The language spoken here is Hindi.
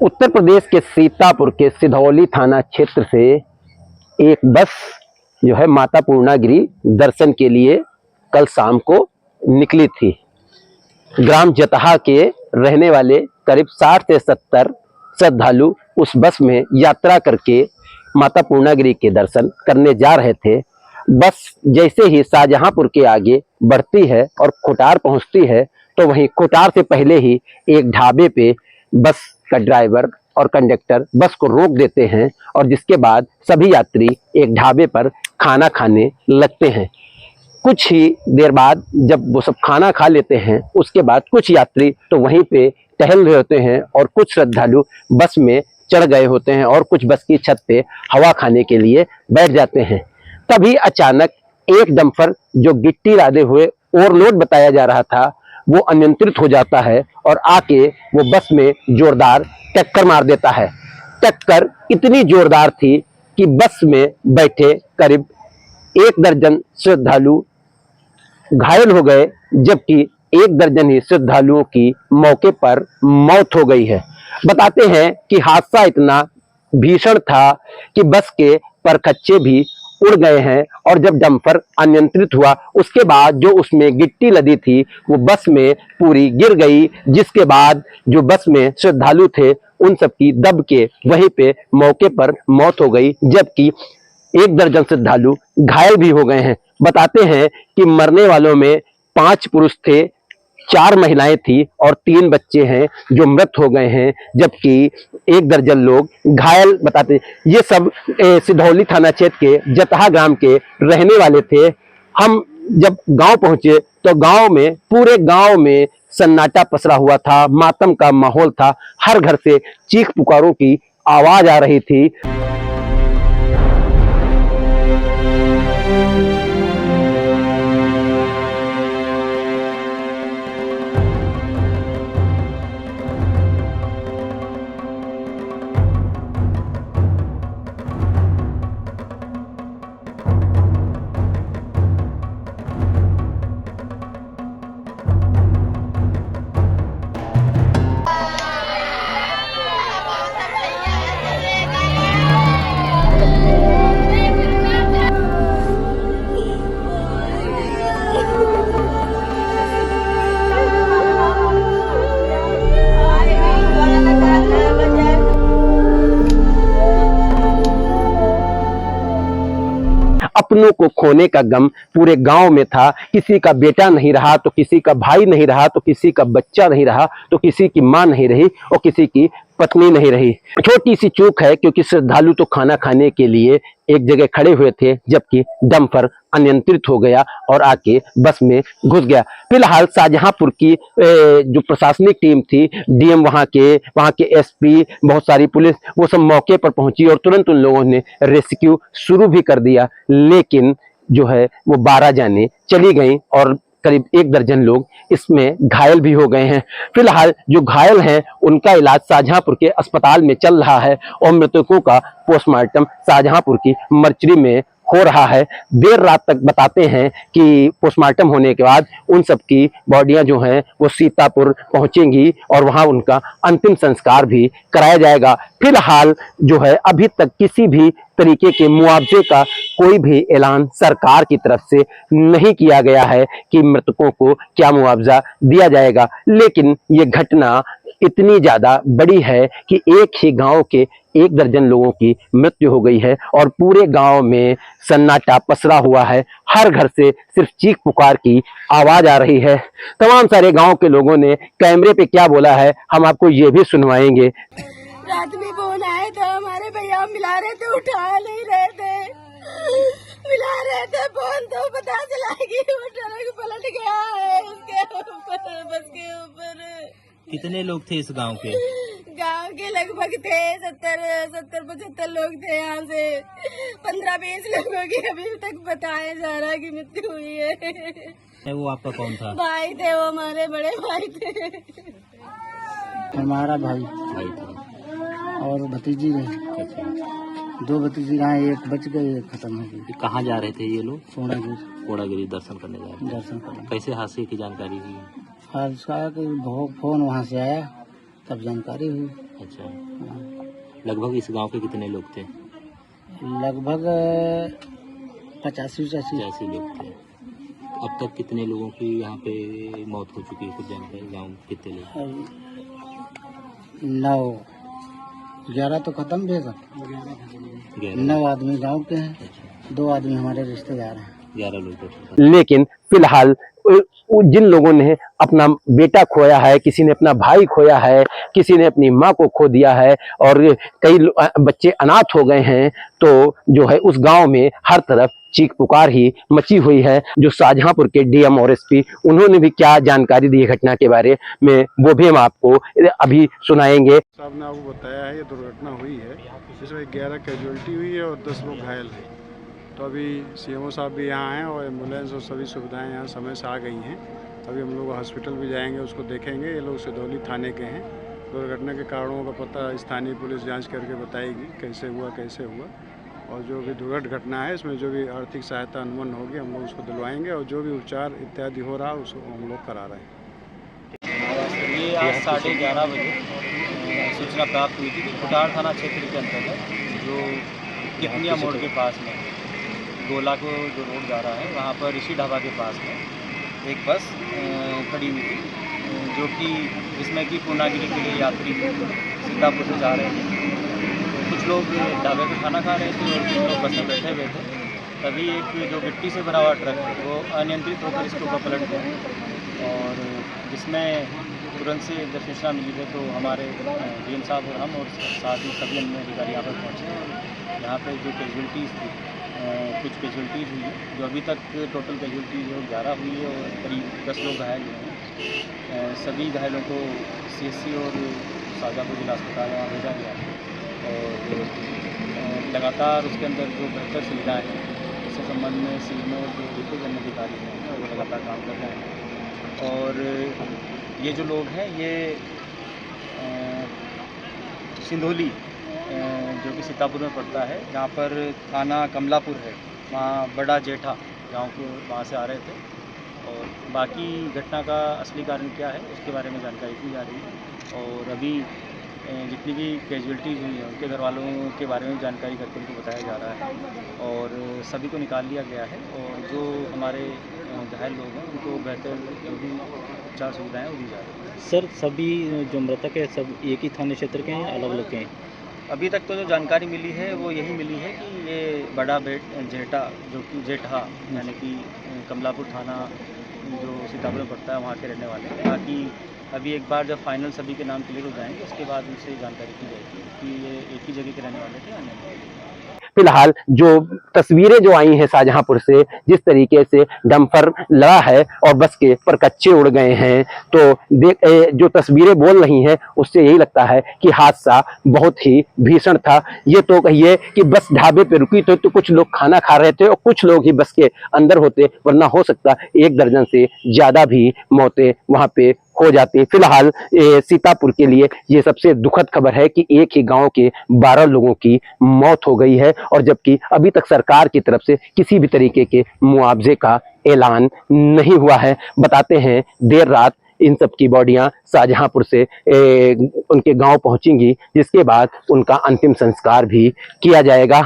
उत्तर प्रदेश के सीतापुर के सिधौली थाना क्षेत्र से एक बस जो है माता पूर्णागिरि दर्शन के लिए कल शाम को निकली थी। ग्राम जतहा के रहने वाले करीब 60 से 70 श्रद्धालु उस बस में यात्रा करके माता पूर्णागिरि के दर्शन करने जा रहे थे। बस जैसे ही शाहजहांपुर के आगे बढ़ती है और कोटार पहुंचती है तो वहीं कोटार से पहले ही एक ढाबे पे बस का ड्राइवर और कंडक्टर बस को रोक देते हैं और जिसके बाद सभी यात्री एक ढाबे पर खाना खाने लगते हैं। कुछ ही देर बाद जब वो सब खाना खा लेते हैं उसके बाद कुछ यात्री तो वहीं पे टहल रहे होते हैं और कुछ श्रद्धालु बस में चढ़ गए होते हैं और कुछ बस की छत पे हवा खाने के लिए बैठ जाते हैं। तभी अचानक एक डंपर जो गिट्टी लादे हुए ओवरलोड बताया जा रहा था वो अनियंत्रित हो जाता है और आके वो बस में जोरदार टक्कर मार देता है। टक्कर इतनी जोरदार थी कि बस में बैठे करीब 1 दर्जन श्रद्धालु घायल हो गए, जबकि 1 दर्जन ही श्रद्धालुओं की मौके पर मौत हो गई है। बताते हैं कि हादसा इतना भीषण था कि बस के परखच्चे भी उड़ गए हैं और जब डंपर अनियंत्रित हुआ उसके बाद जो उसमें गिट्टी लदी थी वो बस में पूरी गिर गई, जिसके बाद जो बस में श्रद्धालु थे उन सब की दब के वहीं पे मौके पर मौत हो गई, जबकि 1 दर्जन श्रद्धालु घायल भी हो गए हैं। बताते हैं कि मरने वालों में 5 पुरुष थे, 4 महिलाएं थी और 3 बच्चे हैं जो मृत हो गए हैं, जबकि 1 दर्जन लोग घायल बताते। ये सब सिधौली थाना क्षेत्र के जतहा ग्राम के रहने वाले थे। हम जब गांव पहुंचे तो गांव में पूरे गांव में सन्नाटा पसरा हुआ था, मातम का माहौल था। हर घर से चीख पुकारों की आवाज आ रही थी। अपनों को खोने का गम पूरे गांव में था। किसी का बेटा नहीं रहा तो किसी का भाई नहीं रहा तो किसी का बच्चा नहीं रहा तो किसी की मां नहीं रही और किसी की पत्नी नहीं रही। छोटी सी चूक है क्योंकि श्रद्धालु तो खाना खाने के लिए एक जगह खड़े हुए थे, जबकि डंपर अनियंत्रित हो गया और आके बस में घुस गया। फिलहाल शाहजहांपुर की जो प्रशासनिक टीम थी, डीएम वहां के एसपी, बहुत सारी पुलिस, वो सब मौके पर पहुंची और तुरंत उन लोगों ने रेस्क्यू शुरू भी कर दिया, लेकिन जो है वो 12 जाने चली गई और करीब 1 दर्जन लोग इसमें घायल भी हो गए हैं। फिलहाल जो घायल हैं उनका इलाज शाहजहांपुर के अस्पताल में चल रहा है और मृतकों का पोस्टमार्टम शाहजहांपुर की मर्चरी में हो रहा है। देर रात तक बताते हैं कि पोस्टमार्टम होने के बाद उन सब की बॉडियां जो हैं वो सीतापुर पहुंचेंगी और वहां उनका अंतिम संस्कार भी कराया जाएगा। फिलहाल जो है अभी तक किसी भी तरीके के मुआवजे का कोई भी ऐलान सरकार की तरफ से नहीं किया गया है कि मृतकों को क्या मुआवजा दिया जाएगा, लेकिन ये घटना इतनी ज्यादा बड़ी है कि एक ही गांव के 1 दर्जन लोगों की मृत्यु हो गई है और पूरे गांव में सन्नाटा पसरा हुआ है। हर घर से सिर्फ चीख पुकार की आवाज आ रही है। तमाम सारे गांव के लोगों ने कैमरे पे क्या बोला है हम आपको ये भी सुनवाएंगे। रात में फोन आए थे, हमारे भैया मिला रहे थे, उठा नहीं रहे थे, मिला रहे थे फोन तो पता चला कि वो ट्रक पलट गया है उसके ऊपर, बस के ऊपर। कितने लोग थे इस गांव के? गांव के लगभग थे 70-75 लोग थे। यहाँ से 15-20 लोगों की अभी तक बताया जा रहा है कि मृत्यु हुई है। वो आपका कौन था? भाई थे, वो हमारे बड़े भाई थे। हमारा भाई और भतीजी है, 2 भतीजी रहा, एक बच गए, एक खत्म हो गई। कहाँ जा रहे थे ये लोग? पूर्णागिरि दर्शन करने जा रहे थे। दर्शन करने। कैसे हादसे की जानकारी हुई? हादसा के फोन वहाँ से आया तब जानकारी हुई। अच्छा, लगभग इस गांव के कितने लोग थे? लगभग 85-86। 85 लोग थे। अब तक कितने लोगों की यहाँ पे मौत हो चुकी है? कुछ जानकारी, गाँव कितने लोग? 11 तो खत्म भी है सब। 9 आदमी गांव के हैं, 2 आदमी हमारे रिश्तेदार हैं। 11 लोग। लेकिन फिलहाल जिन लोगों ने अपना बेटा खोया है, किसी ने अपना भाई खोया है, किसी ने अपनी माँ को खो दिया है और कई बच्चे अनाथ हो गए हैं, तो जो है उस गांव में हर तरफ चीख पुकार ही मची हुई है। जो शाहजहांपुर के डीएम और एसपी, उन्होंने भी क्या जानकारी दी है घटना के बारे में, वो भी हम आपको अभी सुनाएंगे। साहब ने आपको बताया है ये दुर्घटना हुई है, जिसमें 11 कैजुअल्टी हुई है और 10 लोग घायल हैं। तो अभी सीएमओ साहब भी यहाँ हैं और एम्बुलेंस और सभी सुविधाएं यहाँ समय से आ गई हैं। अभी हम लोग हॉस्पिटल भी जाएंगे, उसको देखेंगे। ये लोग सिधौली थाने के हैं। दुर्घटना के कारणों का पता स्थानीय पुलिस जांच करके बताएगी कैसे हुआ और जो भी दुर्घट घटना है इसमें जो भी आर्थिक सहायता अनुमन होगी हम लोग उसको दिलवाएंगे और जो भी उपचार इत्यादि हो रहा है उसको हम लोग करा रहे हैं। ये आज 11:30 बजे सूचना प्राप्त हुई थी कि कुटार थाना क्षेत्र के अंतर्गत जो कितनिया मोड़ के पास में गोला को जो रोड जा रहा है वहाँ पर ऋषि ढाबा के पास में एक बस खड़ी हुई थी, जो कि जिसमें कि पूर्णागिरी के लिए यात्री सीतापुर से जा रहे थे। कुछ लोग ढाबे पे खाना खा रहे थे और कुछ लोग बस में बैठे हुए थे। तभी एक जो गिट्टी से भरा हुआ ट्रक है वो अनियंत्रित होकर इसके ऊपर पलट गया और जिसमें तुरंत से जब सूचना मिली है तो हमारे डीएम साहब और हम और साथ ही सभी अन्य अधिकारी यहाँ पर पहुँचे। यहाँ पे जो कैजुअल्टीज़ थी, कुछ कैजुअल्टीज़ हुई है, जो अभी तक टोटल कैजुअल्टीज़ जो 11 हुई है और करीब 10 लोग घायल हुए हैं। सभी घायलों को सीएससी और शाहजहांपुर जिला अस्पताल वहाँ भेजा गया है और लगातार उसके अंदर जो बेहतर सुविधाएँ हैं इसके संबंध में सीएमओ और जो डिप्टी अधिकारी हैं वो लगातार काम कर रहे हैं। और ये जो लोग हैं ये सिंधौली जो कि सीतापुर में पड़ता है, जहाँ पर थाना कमलापुर है, वहाँ बड़ा जेठा गांव को वहाँ से आ रहे थे। और बाकी घटना का असली कारण क्या है उसके बारे में जानकारी दी जा रही है और अभी जितनी भी कैजुअल्टीज़ हुई हैं उनके घर वालों के बारे में जानकारी करके उनको बताया जा रहा है और सभी को निकाल लिया गया है और जो हमारे घायल लोग हैं उनको बेहतर जो भी उपचार सुविधाएँ वो दी जा रही है। सर, सभी जो मृतक है सब एक ही थाने क्षेत्र के हैं, अलग अलग के हैं? अभी तक तो जो जानकारी मिली है वो यही मिली है कि ये बड़ा जेठा जो कि जेठा यानी कि कमलापुर थाना जो सीतापुर में पड़ता है वहाँ के रहने वाले हैं। बाकी अभी एक बार जब फाइनल सभी के नाम क्लियर हो जाएंगे उसके बाद उनसे जानकारी की जाएगी कि ये एक ही जगह के रहने वाले थे या नहीं। फिलहाल जो तस्वीरें जो आई हैं शाहजहांपुर से, जिस तरीके से डंपर लड़ा है और बस के परकच्चे उड़ गए हैं, तो जो तस्वीरें बोल रही हैं उससे यही लगता है कि हादसा बहुत ही भीषण था। ये तो कहिए कि बस ढाबे पे रुकी तो कुछ लोग खाना खा रहे थे और कुछ लोग ही बस के अंदर होते, वरना हो सकता 1 दर्जन से ज्यादा भी मौतें वहां पे हो जाती। फिलहाल सीतापुर के लिए ये सबसे दुखद खबर है कि एक ही गांव के 12 लोगों की मौत हो गई है और जबकि अभी तक सरकार की तरफ से किसी भी तरीके के मुआवजे का ऐलान नहीं हुआ है। बताते हैं देर रात इन सब की बॉडियां शाहजहांपुर से उनके गांव पहुंचेंगी, जिसके बाद उनका अंतिम संस्कार भी किया जाएगा।